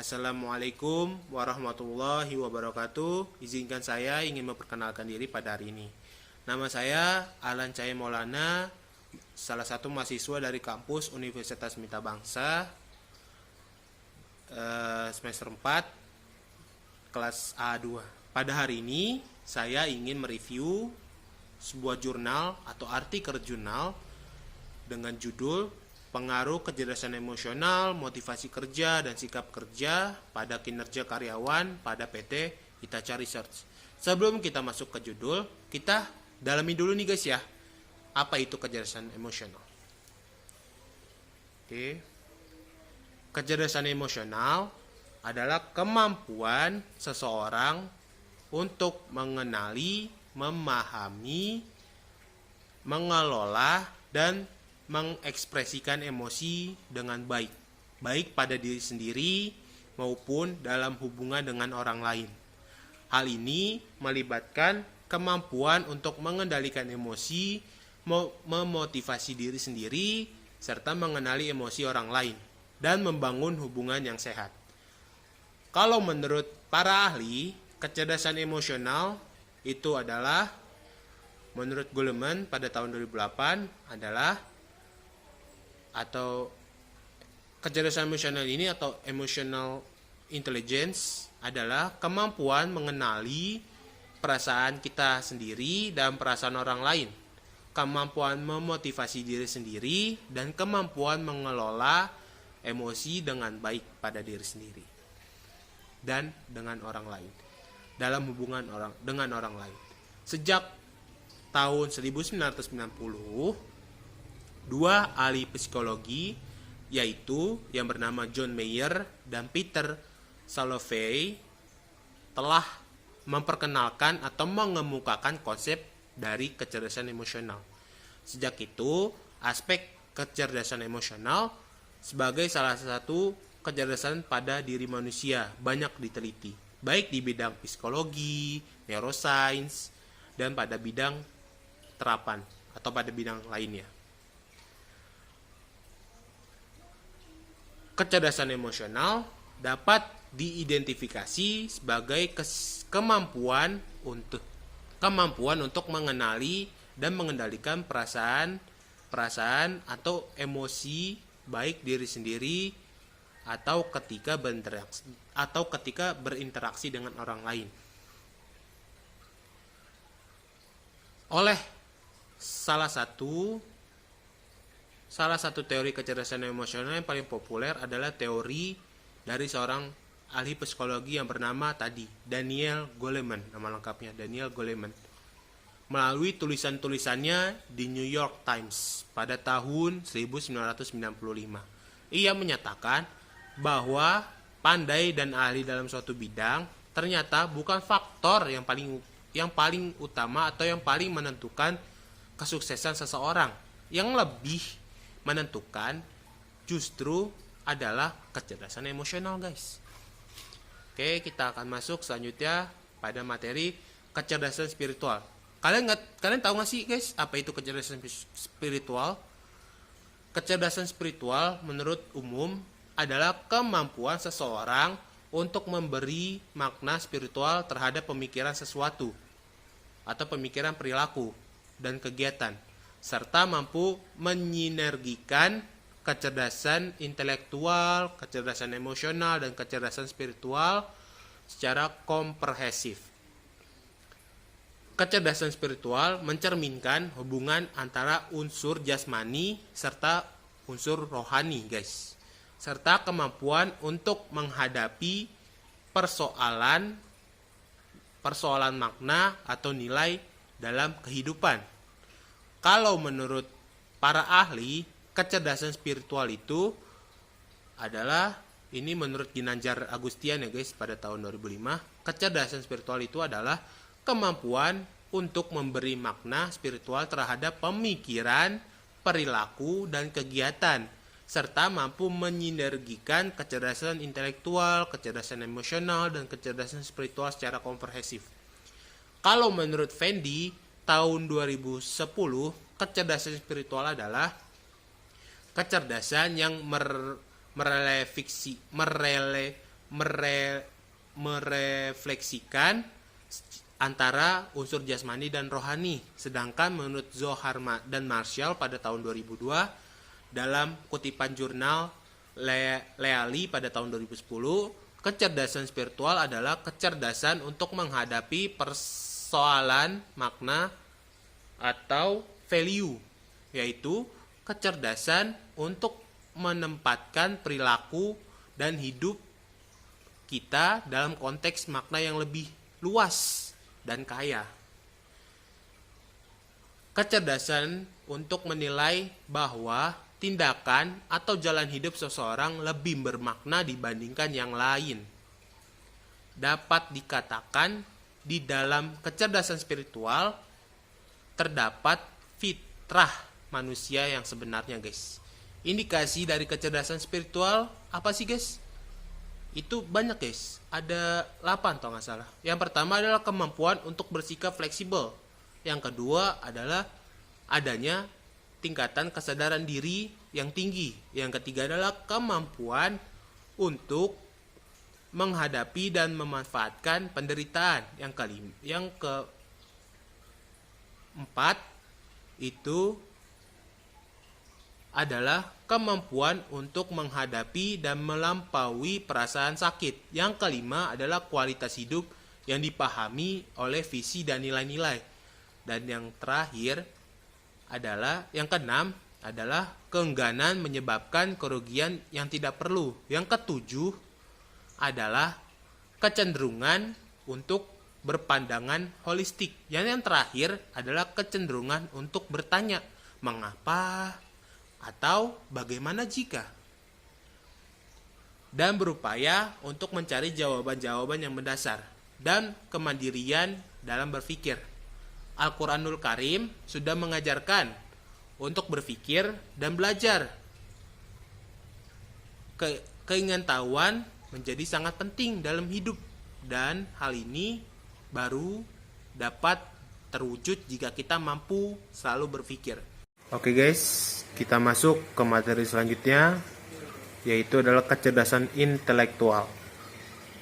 Assalamualaikum warahmatullahi wabarakatuh. Izinkan saya ingin memperkenalkan diri pada hari ini. Nama saya Alan Cahaya Maulana, salah satu mahasiswa dari kampus Universitas Mitra Bangsa, semester 4, kelas A2. Pada hari ini, saya ingin mereview sebuah jurnal atau artikel jurnal dengan judul Pengaruh Kecerdasan Emosional, Motivasi Kerja, dan Sikap Kerja pada Kinerja Karyawan pada PT Hitachi Research. Sebelum kita masuk ke judul, kita dalami dulu nih guys ya, apa itu kecerdasan emosional. Oke. Kecerdasan emosional adalah kemampuan seseorang untuk mengenali, memahami, mengelola, dan mengekspresikan emosi dengan baik, baik pada diri sendiri maupun dalam hubungan dengan orang lain. Hal ini melibatkan kemampuan untuk mengendalikan emosi, memotivasi diri sendiri, serta mengenali emosi orang lain, dan membangun hubungan yang sehat. Kalau menurut para ahli, kecerdasan emosional itu adalah, menurut Goleman pada tahun 2008 adalah, atau kecerdasan emosional ini atau emotional intelligence adalah kemampuan mengenali perasaan kita sendiri dan perasaan orang lain, kemampuan memotivasi diri sendiri, dan kemampuan mengelola emosi dengan baik pada diri sendiri dan dengan orang lain, dalam hubungan dengan orang lain. Sejak tahun 1990, dua ahli psikologi, yaitu yang bernama John Mayer dan Peter Salovey, telah memperkenalkan atau mengemukakan konsep dari kecerdasan emosional. Sejak itu, aspek kecerdasan emosional sebagai salah satu kecerdasan pada diri manusia banyak diteliti, baik di bidang psikologi, neuroscience, dan pada bidang terapan atau pada bidang lainnya. Kecerdasan emosional dapat diidentifikasi sebagai kemampuan untuk mengenali dan mengendalikan perasaan atau emosi baik diri sendiri atau ketika berinteraksi dengan orang lain. Oleh salah satu teori kecerdasan emosional yang paling populer adalah teori dari seorang ahli psikologi yang bernama Daniel Goleman, nama lengkapnya Daniel Goleman. Melalui tulisan-tulisannya di New York Times pada tahun 1995, ia menyatakan bahwa pandai dan ahli dalam suatu bidang ternyata bukan faktor yang paling utama atau yang paling menentukan kesuksesan seseorang. Yang lebih menentukan justru adalah kecerdasan emosional, guys. Oke, kita akan masuk selanjutnya pada materi kecerdasan spiritual. Kalian tahu nggak sih, guys, apa itu kecerdasan spiritual? Kecerdasan spiritual menurut umum adalah kemampuan seseorang untuk memberi makna spiritual terhadap pemikiran sesuatu atau pemikiran, perilaku, dan kegiatan, serta mampu menyinergikan kecerdasan intelektual, kecerdasan emosional, dan kecerdasan spiritual secara komprehensif. Kecerdasan spiritual mencerminkan hubungan antara unsur jasmani serta unsur rohani, guys, serta kemampuan untuk menghadapi persoalan makna atau nilai dalam kehidupan. Kalau menurut para ahli, kecerdasan spiritual itu adalah, ini menurut Ginanjar Agustian ya guys pada tahun 2005, kecerdasan spiritual itu adalah kemampuan untuk memberi makna spiritual terhadap pemikiran, perilaku, dan kegiatan, serta mampu menyinergikan kecerdasan intelektual, kecerdasan emosional, dan kecerdasan spiritual secara komprehensif. Kalau menurut Fendi, tahun 2010, kecerdasan spiritual adalah kecerdasan yang merefleksikan antara unsur jasmani dan rohani. Sedangkan menurut Zohar dan Marshall pada tahun 2002 dalam kutipan jurnal Leali pada tahun 2010, kecerdasan spiritual adalah kecerdasan untuk menghadapi persoalan makna atau value, yaitu kecerdasan untuk menempatkan perilaku dan hidup kita dalam konteks makna yang lebih luas dan kaya. Kecerdasan untuk menilai bahwa tindakan atau jalan hidup seseorang lebih bermakna dibandingkan yang lain. Dapat dikatakan di dalam kecerdasan spiritual terdapat fitrah manusia yang sebenarnya, guys. Indikasi dari kecerdasan spiritual apa sih, guys? Itu banyak, guys. Ada 8 kalau nggak salah. Yang pertama adalah kemampuan untuk bersikap fleksibel. Yang kedua adalah adanya tingkatan kesadaran diri yang tinggi. Yang ketiga adalah kemampuan untuk menghadapi dan memanfaatkan penderitaan. Yang keempat itu adalah kemampuan untuk menghadapi dan melampaui perasaan sakit. Yang kelima adalah kualitas hidup yang dipahami oleh visi dan nilai-nilai. Dan yang terakhir adalah yang keenam adalah keengganan menyebabkan kerugian yang tidak perlu. Yang ketujuh adalah kecenderungan untuk berpandangan holistik. Yang terakhir adalah kecenderungan untuk bertanya, mengapa atau bagaimana jika, dan berupaya untuk mencari jawaban-jawaban yang mendasar dan kemandirian dalam berpikir. Al-Quranul Karim sudah mengajarkan untuk berpikir dan belajar. Keingintahuan menjadi sangat penting dalam hidup, dan hal ini baru dapat terwujud jika kita mampu selalu berpikir. Oke guys, kita masuk ke materi selanjutnya, yaitu adalah kecerdasan intelektual.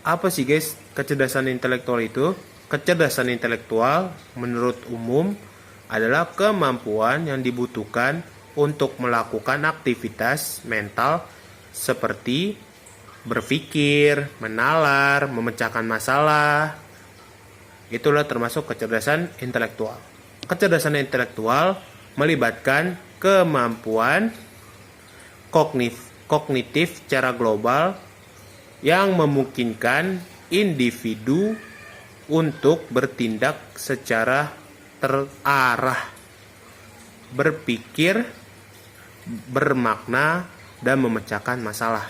Apa sih guys kecerdasan intelektual itu? Kecerdasan intelektual menurut umum adalah kemampuan yang dibutuhkan untuk melakukan aktivitas mental seperti berpikir, menalar, memecahkan masalah. Itulah termasuk kecerdasan intelektual. Kecerdasan intelektual melibatkan kemampuan kognitif secara global yang memungkinkan individu untuk bertindak secara terarah, berpikir, bermakna, dan memecahkan masalah.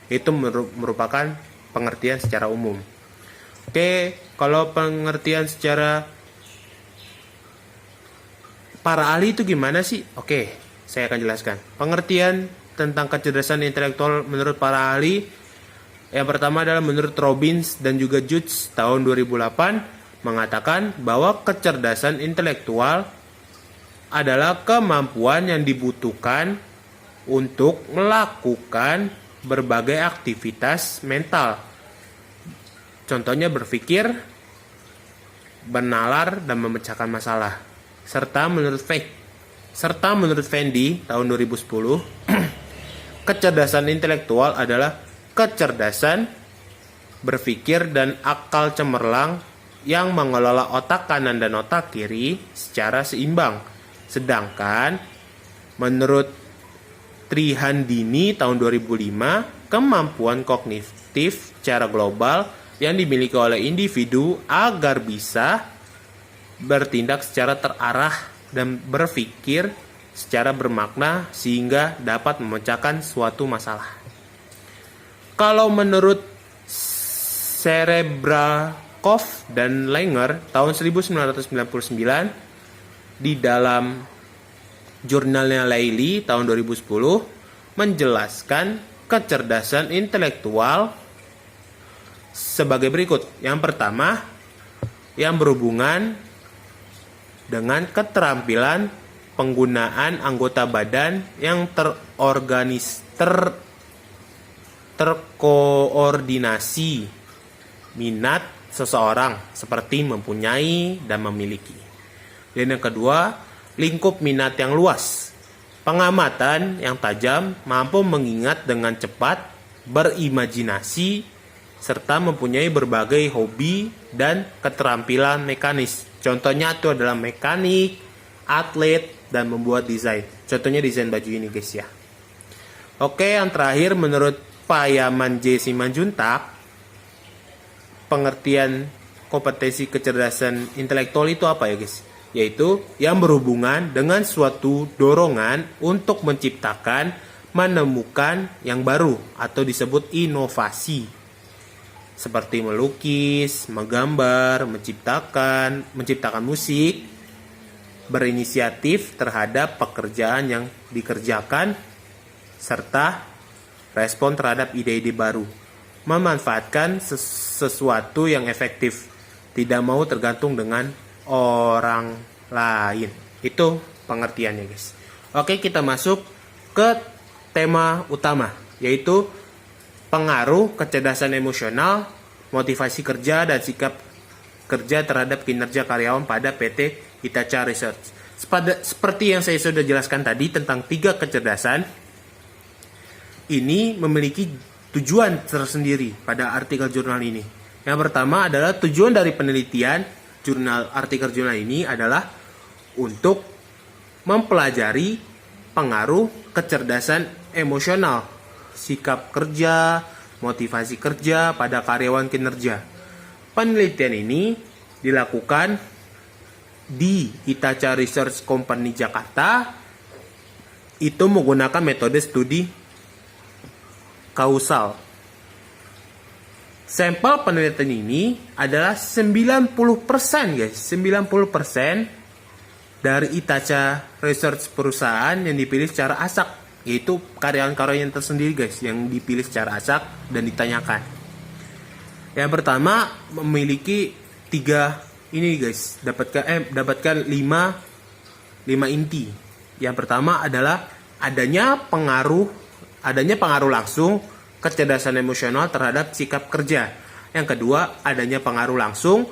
Itu merupakan pengertian secara umum. Oke, kalau pengertian secara para ahli itu gimana sih? Oke, saya akan jelaskan. Pengertian tentang kecerdasan intelektual menurut para ahli, yang pertama adalah menurut Robbins dan juga Judge tahun 2008 mengatakan bahwa kecerdasan intelektual adalah kemampuan yang dibutuhkan untuk melakukan berbagai aktivitas mental. Contohnya berpikir, bernalar, dan memecahkan masalah. Serta menurut Fendi tahun 2010, kecerdasan intelektual adalah kecerdasan berpikir dan akal cemerlang yang mengelola otak kanan dan otak kiri secara seimbang. Sedangkan menurut Trihandini tahun 2005, kemampuan kognitif secara global yang dimiliki oleh individu agar bisa bertindak secara terarah dan berpikir secara bermakna sehingga dapat memecahkan suatu masalah. Kalau menurut Serebrakov dan Langer tahun 1999 di dalam jurnalnya Leili tahun 2010 menjelaskan kecerdasan intelektual sebagai berikut. Yang pertama, yang berhubungan dengan keterampilan penggunaan anggota badan yang terkoordinasi minat seseorang seperti mempunyai dan memiliki. Dan yang kedua, lingkup minat yang luas. Pengamatan yang tajam mampu mengingat dengan cepat, berimajinasi, serta mempunyai berbagai hobi dan keterampilan mekanis. Contohnya itu adalah mekanik, atlet, dan membuat desain. Contohnya desain baju ini guys ya. Oke, yang terakhir menurut Pak Yaman J. Simanjuntak, pengertian kompetensi kecerdasan intelektual itu apa ya guys? Yaitu yang berhubungan dengan suatu dorongan untuk menciptakan, menemukan yang baru atau disebut inovasi. Seperti melukis, menggambar, menciptakan musik, berinisiatif terhadap pekerjaan yang dikerjakan, serta respon terhadap ide-ide baru. Memanfaatkan sesuatu yang efektif, tidak mau tergantung dengan orang lain. Itu pengertiannya guys. Oke, kita masuk ke tema utama, yaitu pengaruh kecerdasan emosional, motivasi kerja, dan sikap kerja terhadap kinerja karyawan pada PT Hitachi Research. Seperti yang saya sudah jelaskan tadi tentang 3 kecerdasan, ini memiliki tujuan tersendiri pada artikel jurnal ini. Yang pertama adalah tujuan dari penelitian artikel jurnal ini adalah untuk mempelajari pengaruh kecerdasan emosional, sikap kerja, motivasi kerja pada karyawan kinerja. Penelitian ini dilakukan di Hitachi Research Company Jakarta. Itu menggunakan metode studi kausal. Sampel penelitian ini adalah 90% guys. 90% dari Hitachi Research perusahaan yang dipilih secara acak. Yaitu karyawan-karyawan tersendiri guys, yang dipilih secara acak dan ditanyakan. Yang pertama memiliki 3 ini guys, dapatkan 5 inti. Yang pertama adalah adanya pengaruh langsung kecerdasan emosional terhadap sikap kerja. Yang kedua, adanya pengaruh langsung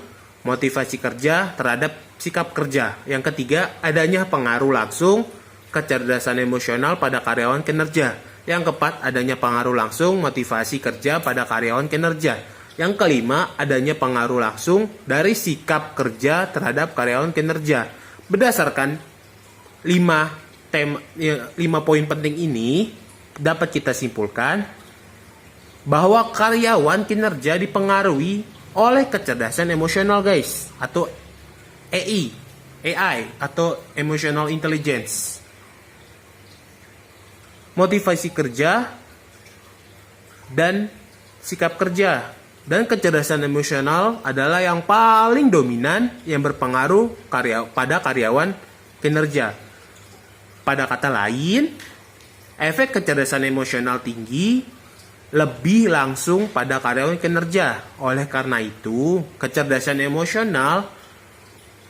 motivasi kerja terhadap sikap kerja. Yang ketiga, adanya pengaruh langsung kecerdasan emosional pada karyawan kinerja. Yang keempat, adanya pengaruh langsung motivasi kerja pada karyawan kinerja. Yang kelima, adanya pengaruh langsung dari sikap kerja terhadap karyawan kinerja. Berdasarkan 5 poin penting ini, dapat kita simpulkan bahwa karyawan kinerja dipengaruhi oleh kecerdasan emosional guys, atau AI atau emotional intelligence. Motivasi kerja dan sikap kerja dan kecerdasan emosional adalah yang paling dominan yang berpengaruh pada karyawan kinerja. Pada kata lain, efek kecerdasan emosional tinggi lebih langsung pada karyawan kinerja. Oleh karena itu, kecerdasan emosional,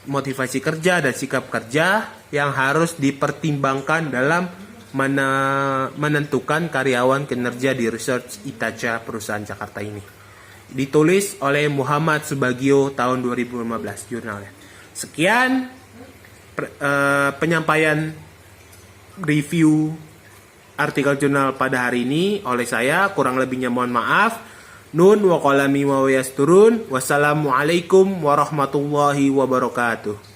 motivasi kerja, dan sikap kerja yang harus dipertimbangkan dalam menentukan karyawan kinerja di Research Hitachi perusahaan Jakarta ini. Ditulis oleh Muhammad Subagio tahun 2015 jurnalnya. Sekian penyampaian review artikel jurnal pada hari ini oleh saya. Kurang lebihnya mohon maaf. Nun wa qalami wa yasturun. Wassalamualaikum warahmatullahi wabarakatuh.